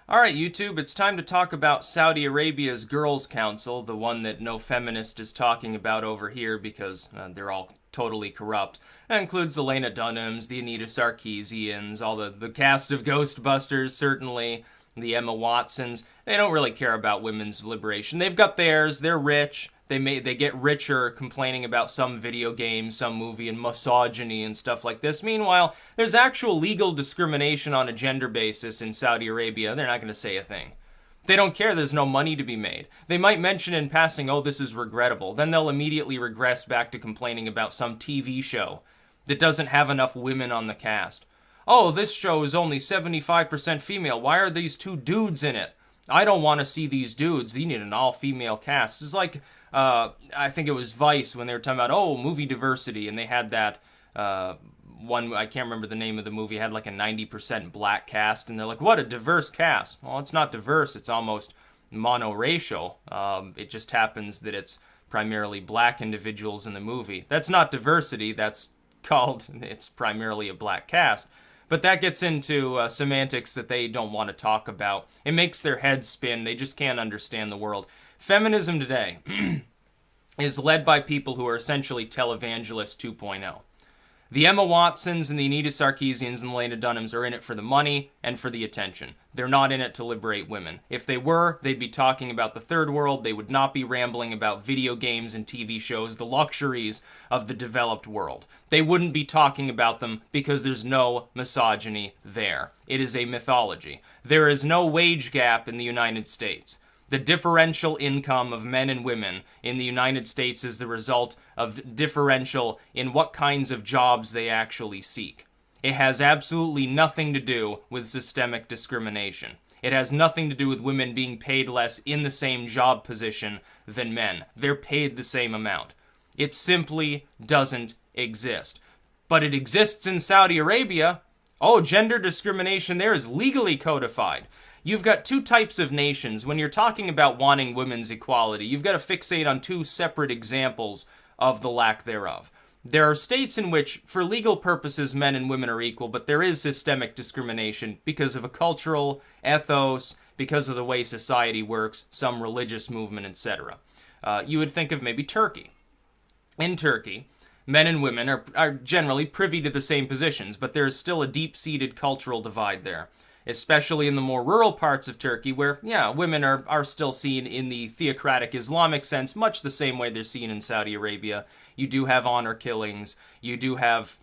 Alright, YouTube, it's time to talk about Saudi Arabia's Girls' Council, the one that no feminist is talking about over here because they're all totally corrupt. That includes the Lena Dunhams, the Anita Sarkeesians, all the cast of Ghostbusters, certainly, the Emma Watsons. They don't really care about women's liberation. They've got theirs, they're rich, they get richer complaining about some video game, some movie, and misogyny and stuff like this. Meanwhile, there's actual legal discrimination on a gender basis in Saudi Arabia. They're not going to say a thing. They don't care. There's no money to be made. They might mention in passing, oh, this is regrettable. Then they'll immediately regress back to complaining about some TV show that doesn't have enough women on the cast. Oh, this show is only 75% female. Why are these two dudes in it? I don't want to see these dudes. You need an all-female cast. It's like, I think it was Vice when they were talking about, oh, movie diversity, and they had that one, I can't remember the name of the movie, had like a 90% black cast, and they're like, what a diverse cast. Well, it's not diverse, it's almost monoracial. It just happens that it's primarily black individuals in the movie. That's not diversity, it's primarily a black cast. But that gets into semantics that they don't want to talk about. It makes their heads spin. They just can't understand the world. Feminism today is led by people who are essentially televangelists 2.0. The Emma Watsons and the Anita Sarkeesians and the Lena Dunhams are in it for the money and for the attention. They're not in it to liberate women. If they were, they'd be talking about the third world. They would not be rambling about video games and TV shows, the luxuries of the developed world. They wouldn't be talking about them because there's no misogyny there. It is a mythology. There is no wage gap in the United States. The differential income of men and women in the United States is the result of differential in what kinds of jobs they actually seek. It has absolutely nothing to do with systemic discrimination. It has nothing to do with women being paid less in the same job position than men. They're paid the same amount. It simply doesn't exist. But it exists in Saudi Arabia. Oh, gender discrimination there is legally codified. You've got two types of nations. When you're talking about wanting women's equality, you've got to fixate on two separate examples of the lack thereof. There are states in which, for legal purposes, men and women are equal, but there is systemic discrimination because of a cultural ethos, because of the way society works, some religious movement, etc. You would think of maybe Turkey. In Turkey, men and women are generally privy to the same positions, but there is still a deep-seated cultural divide there. Especially in the more rural parts of Turkey where, women are still seen in the theocratic Islamic sense, much the same way they're seen in Saudi Arabia. You do have honor killings. You do have,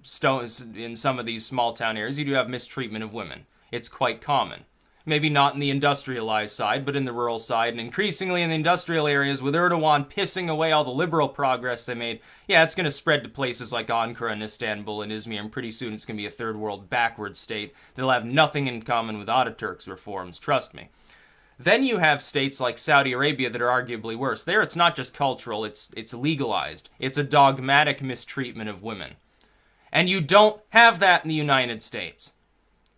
stones in some of these small town areas. You do have mistreatment of women. It's quite common. Maybe not in the industrialized side, but in the rural side, and increasingly in the industrial areas with Erdogan pissing away all the liberal progress they made. Yeah, it's going to spread to places like Ankara and Istanbul and Izmir, and pretty soon it's going to be a third world backward state that'll have nothing in common with Ataturk's reforms, trust me. Then you have states like Saudi Arabia that are arguably worse. There it's not just cultural, it's legalized. It's a dogmatic mistreatment of women. And you don't have that in the United States.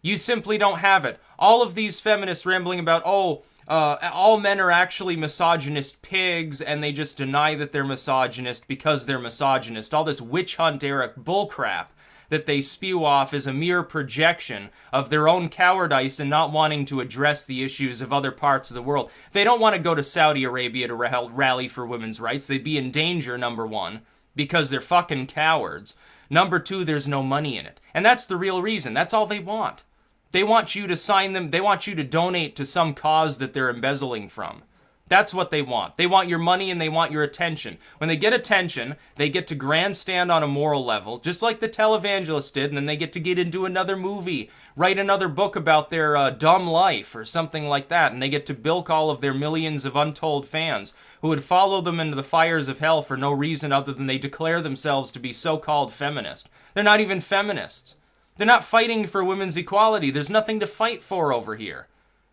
You simply don't have it. All of these feminists rambling about, all men are actually misogynist pigs, and they just deny that they're misogynist because they're misogynist. All this witch hunt era bullcrap that they spew off is a mere projection of their own cowardice and not wanting to address the issues of other parts of the world. They don't want to go to Saudi Arabia to rally for women's rights. They'd be in danger, number one, because they're fucking cowards. Number two, there's no money in it. And that's the real reason. That's all they want. They want you to sign them. They want you to donate to some cause that they're embezzling from. That's what they want. They want your money and they want your attention. When they get attention, they get to grandstand on a moral level, just like the televangelists did, and then they get to get into another movie, write another book about their dumb life or something like that, and they get to bilk all of their millions of untold fans who would follow them into the fires of hell for no reason other than they declare themselves to be so-called feminist. They're not even feminists. They're not fighting for women's equality. There's nothing to fight for over here.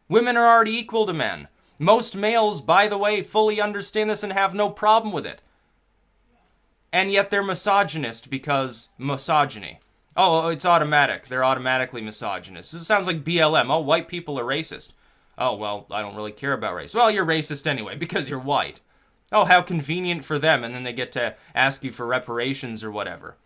Women are already equal to men. Most males, by the way, fully understand this and have no problem with it. And yet they're misogynist because misogyny. Oh, it's automatic. They're automatically misogynist. This sounds like BLM. Oh, white people are racist. Oh, well, I don't really care about race. Well, you're racist anyway because you're white. Oh, how convenient for them. And then they get to ask you for reparations or whatever.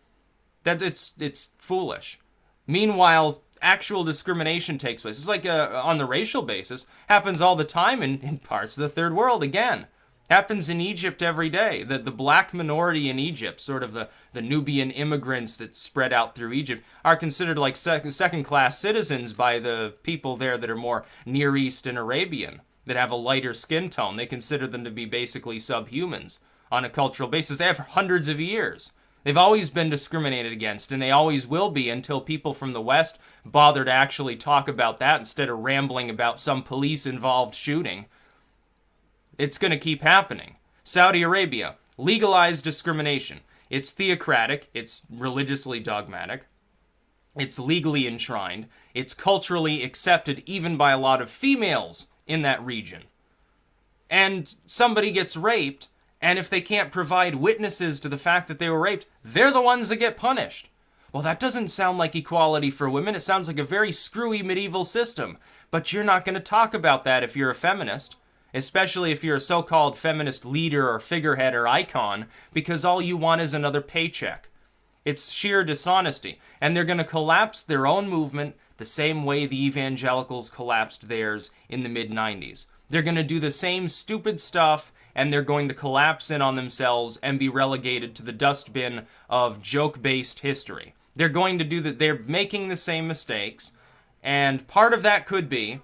It's foolish. Meanwhile, actual discrimination takes place. It's like on the racial basis, happens all the time in parts of the third world again. Happens in Egypt every day. The black minority in Egypt, sort of the Nubian immigrants that spread out through Egypt, are considered like second-class citizens by the people there that are more Near East and Arabian, that have a lighter skin tone. They consider them to be basically subhumans on a cultural basis. They have for hundreds of years. They've always been discriminated against, and they always will be until people from the West bother to actually talk about that instead of rambling about some police-involved shooting. It's going to keep happening. Saudi Arabia, legalized discrimination. It's theocratic, it's religiously dogmatic, it's legally enshrined, it's culturally accepted even by a lot of females in that region. And somebody gets raped, and if they can't provide witnesses to the fact that they were raped, they're the ones that get punished. Well, that doesn't sound like equality for women. It sounds like a very screwy medieval system. But you're not going to talk about that if you're a feminist, especially if you're a so-called feminist leader or figurehead or icon, because all you want is another paycheck. It's sheer dishonesty. And they're going to collapse their own movement the same way the evangelicals collapsed theirs in the mid-90s. They're going to do the same stupid stuff, and they're going to collapse in on themselves and be relegated to the dustbin of joke-based history. They're going to do that. They're making the same mistakes, and part of that could be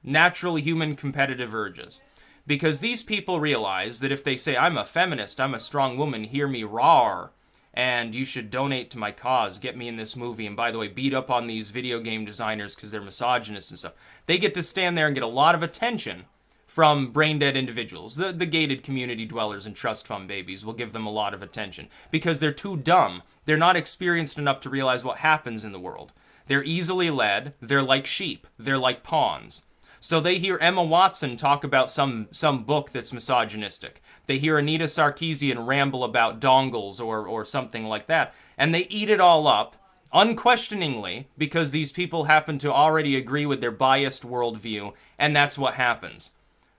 natural human competitive urges. Because these people realize that if they say, I'm a feminist, I'm a strong woman, hear me roar, and you should donate to my cause, get me in this movie, and by the way, beat up on these video game designers because they're misogynists and stuff. They get to stand there and get a lot of attention from brain-dead individuals. The gated community dwellers and trust fund babies will give them a lot of attention because they're too dumb. They're not experienced enough to realize what happens in the world. They're easily led. They're like sheep. They're like pawns. So they hear Emma Watson talk about some book that's misogynistic. They hear Anita Sarkeesian ramble about dongles or something like that, and they eat it all up unquestioningly because these people happen to already agree with their biased worldview, and that's what happens.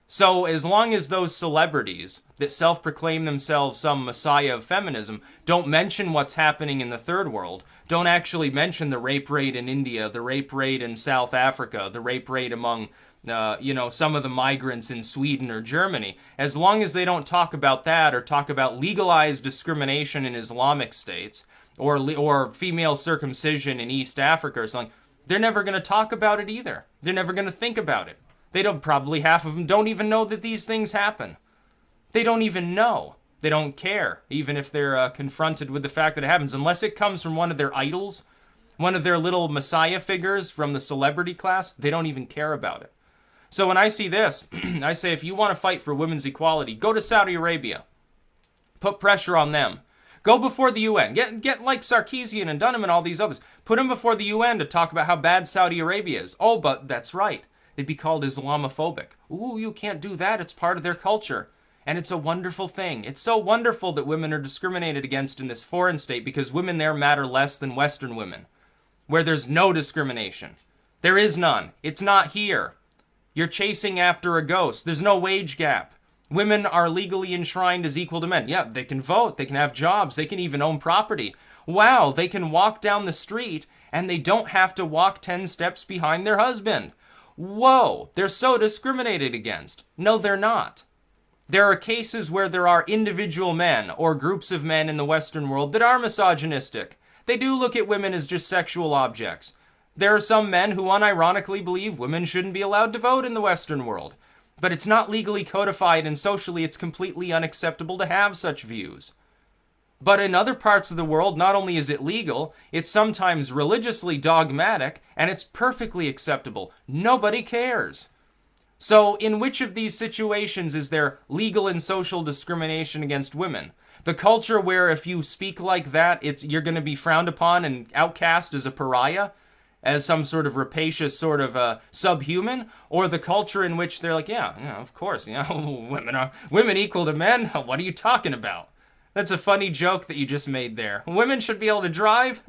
So as long as those celebrities that self-proclaim themselves some messiah of feminism don't mention what's happening in the third world, don't actually mention the rape rate in India, the rape rate in South Africa, the rape rate among some of the migrants in Sweden or Germany, as long as they don't talk about that or talk about legalized discrimination in Islamic states or female circumcision in East Africa or something, they're never going to talk about it either. They're never going to think about it. They don't, probably half of them don't even know that these things happen. They don't even know. They don't care, even if they're confronted with the fact that it happens, unless it comes from one of their idols, one of their little messiah figures from the celebrity class. They don't even care about it. So when I see this, I say if you want to fight for women's equality, go to Saudi Arabia. Put pressure on them. Go before the UN. Get like Sarkeesian and Dunham and all these others. Put them before the UN to talk about how bad Saudi Arabia is. Oh, but that's right. They'd be called Islamophobic. Ooh, you can't do that. It's part of their culture. And it's a wonderful thing. It's so wonderful that women are discriminated against in this foreign state because women there matter less than Western women, where there's no discrimination. There is none. It's not here. You're chasing after a ghost. There's no wage gap. Women are legally enshrined as equal to men. Yeah, they can vote. They can have jobs. They can even own property. Wow, they can walk down the street and they don't have to walk 10 steps behind their husband. Whoa, they're so discriminated against. No, they're not. There are cases where there are individual men or groups of men in the Western world that are misogynistic. They do look at women as just sexual objects. There are some men who unironically believe women shouldn't be allowed to vote in the Western world. But it's not legally codified, and socially it's completely unacceptable to have such views. But in other parts of the world, not only is it legal, it's sometimes religiously dogmatic, and it's perfectly acceptable. Nobody cares. So in which of these situations is there legal and social discrimination against women? The culture where if you speak like that, you're going to be frowned upon and outcast as a pariah, as some sort of rapacious sort of subhuman, or the culture in which they're like, yeah, of course, women equal to men? What are you talking about? That's a funny joke that you just made there. Women should be able to drive?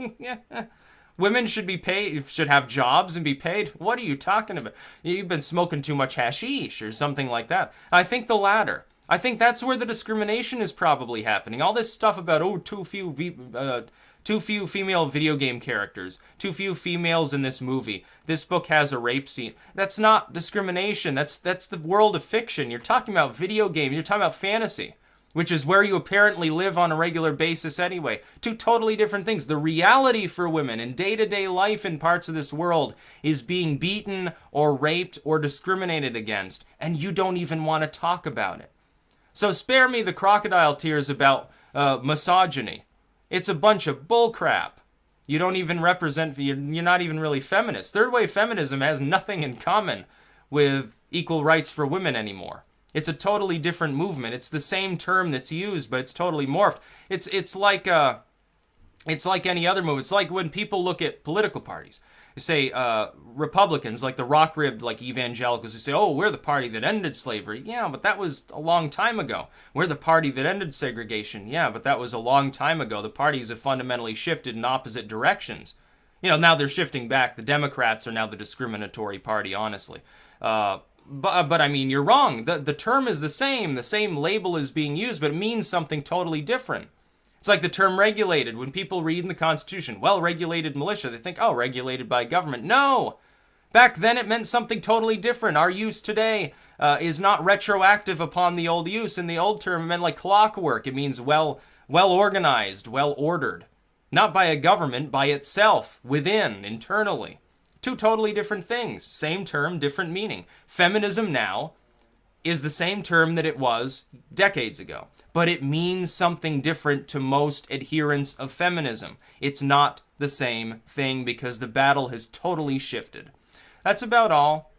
Women should be paid, should have jobs and be paid? What are you talking about? You've been smoking too much hashish or something like that. I think the latter. I think that's where the discrimination is probably happening. All this stuff about, too Too few female video game characters. Too few females in this movie. This book has a rape scene. That's not discrimination. That's the world of fiction. You're talking about video game. You're talking about fantasy, which is where you apparently live on a regular basis anyway. Two totally different things. The reality for women in day-to-day life in parts of this world is being beaten or raped or discriminated against, and you don't even want to talk about it. So spare me the crocodile tears about misogyny. It's a bunch of bullcrap. You don't even represent, you're not even really feminist. Third wave feminism has nothing in common with equal rights for women anymore. It's a totally different movement. It's the same term that's used, but it's totally morphed. It's like any other movement. It's like when people look at political parties. Say Republicans, like the rock-ribbed, like evangelicals, who say, "Oh, we're the party that ended slavery." Yeah, but that was a long time ago. We're the party that ended segregation. Yeah, but that was a long time ago. The parties have fundamentally shifted in opposite directions. Now they're shifting back. The Democrats are now the discriminatory party, honestly. But I mean, you're wrong. The term is the same. The same label is being used, but it means something totally different. It's like the term regulated. When people read in the Constitution, well-regulated militia, they think, oh, regulated by government. No! Back then it meant something totally different. Our use today is not retroactive upon the old use. In the old term, it meant like clockwork. It means well-organized, well-ordered. Not by a government, by itself, within, internally. Two totally different things. Same term, different meaning. Feminism now is the same term that it was decades ago, but it means something different to most adherents of feminism. It's not the same thing because the battle has totally shifted. That's about all.